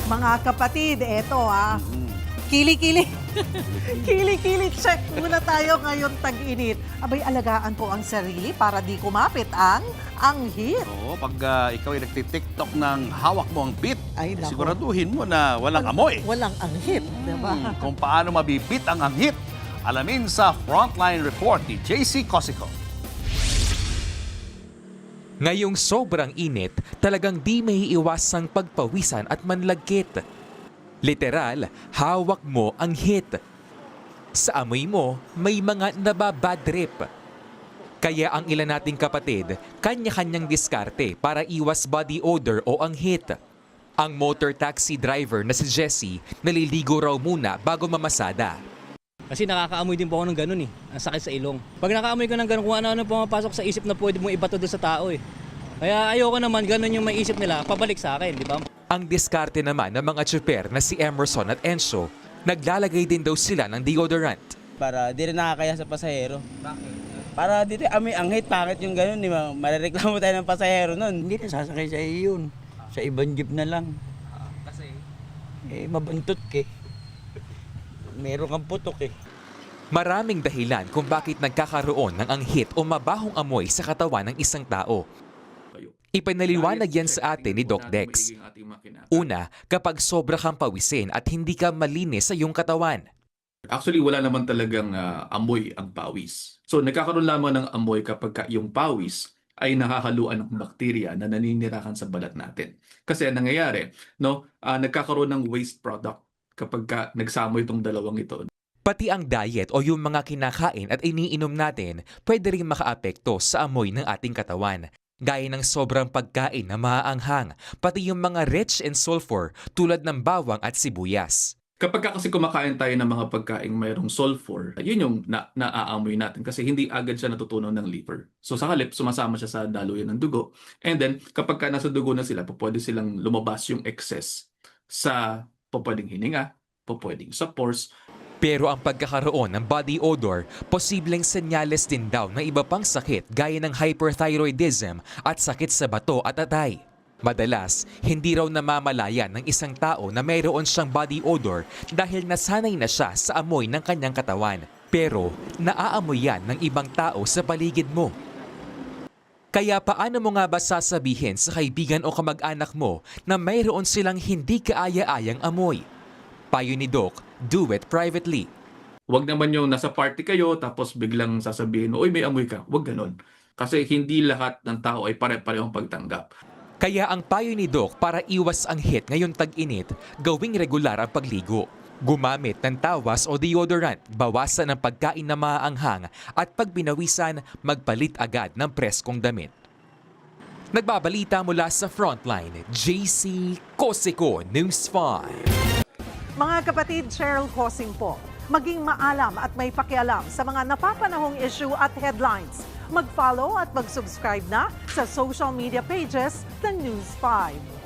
Mga kapatid, eto Kili-kili. Kili-kili check muna tayo ngayong tag-init. Abay, alagaan po ang sarili para di kumapit ang anghit. Oo, pag ikaw ay nagtitiktok ng hawak mo ang pit, Ay, nako. siguraduhin mo na walang amoy. Walang anghit, diba? Kung paano mabibit ang anghit, alamin sa Frontline Report ni JC Cosico. Ngayong sobrang init, talagang di may iwasang pagpawisan at manlagkit. Literal, hawak mo ang hit. Sa amoy mo, may mga nababadrip. Kaya ang ilan nating kapatid, kanya-kanyang diskarte para iwas body odor o ang hit. Ang motor taxi driver na si Jessie, naliligo raw muna bago mamasada. Kasi nakakaamoy din po ako ng ganun Ang sakit sa ilong. Pag nakaamoy ka ng ganun, kung ano-ano pumapasok sa isip na pwede mong ibato doon sa tao Kaya ayoko naman ganun yung may isip nila, pabalik sa akin, di ba? Ang diskarte naman ng mga tsuper na si Emerson at Enzo, naglalagay din daw sila ng deodorant. Para di rin nakakaya sa pasahero. Bakit? Para dito amoy anghit, pangit yung ganun, di ba? Marereklamo tayo ng pasahero nun. Hindi na sasakay sa iyo yun. Sa ibang jeep na lang. Kasi Mabantot ka. Meron kang putok Maraming dahilan kung bakit nagkakaroon ng anghit o mabahong amoy sa katawan ng isang tao. Ipinaliwanag yan sa atin ni Doc Dex. Una, kapag sobra kang pawisin at hindi ka malinis sa iyong katawan. Actually, wala naman talagang amoy ang pawis. So, nagkakaroon lamang ng amoy kapag yung pawis ay nakakaluan ng bakterya na naninirahan sa balat natin. Kasi ang nangyayari, nagkakaroon ng waste product kapag nagsama itong dalawang ito. Pati ang diet o yung mga kinakain at iniinom natin pwede rin makaapekto sa amoy ng ating katawan. Gaya ng sobrang pagkain na maaanghang, pati yung mga rich in sulfur tulad ng bawang at sibuyas. Kapag kasi kumakain tayo ng mga pagkaing mayroong sulfur, yun yung naaamoy natin kasi hindi agad siya natutunaw ng liver. So sa halip, sumasama siya sa daluyan ng dugo. And then, kapag nasa dugo na sila, pwede silang lumabas yung excess sa pwedeng hininga, pwedeng sa pores. Pero ang pagkakaroon ng body odor, posibleng senyales din daw ng iba pang sakit gaya ng hyperthyroidism at sakit sa bato at atay. Madalas, hindi raw namamalayan ng isang tao na mayroon siyang body odor dahil nasanay na siya sa amoy ng kanyang katawan. Pero naaamoy yan ng ibang tao sa paligid mo. Kaya paano mo nga ba sasabihin sa kaibigan o kamag-anak mo na mayroon silang hindi kaaya-ayang amoy? Payo ni Doc, do it privately. Huwag naman yung nasa party kayo tapos biglang sasabihin, "Uy, may amoy ka." Huwag ganon. Kasi hindi lahat ng tao ay pare-parehong pagtanggap. Kaya ang payo ni Doc para iwas ang hit ngayong tag-init, gawing regular ang pagligo. Gumamit ng tawas o deodorant, bawasan ang pagkain na maaanghang at pag binawisan, magpalit agad ng preskong damit. Nagbabalita mula sa Frontline, JC Cosico, News 5. Mga kapatid, Cheryl Cosing po. Maging maalam at may pakialam sa mga napapanahong issue at headlines. Mag-follow at mag-subscribe na sa social media pages ng News 5.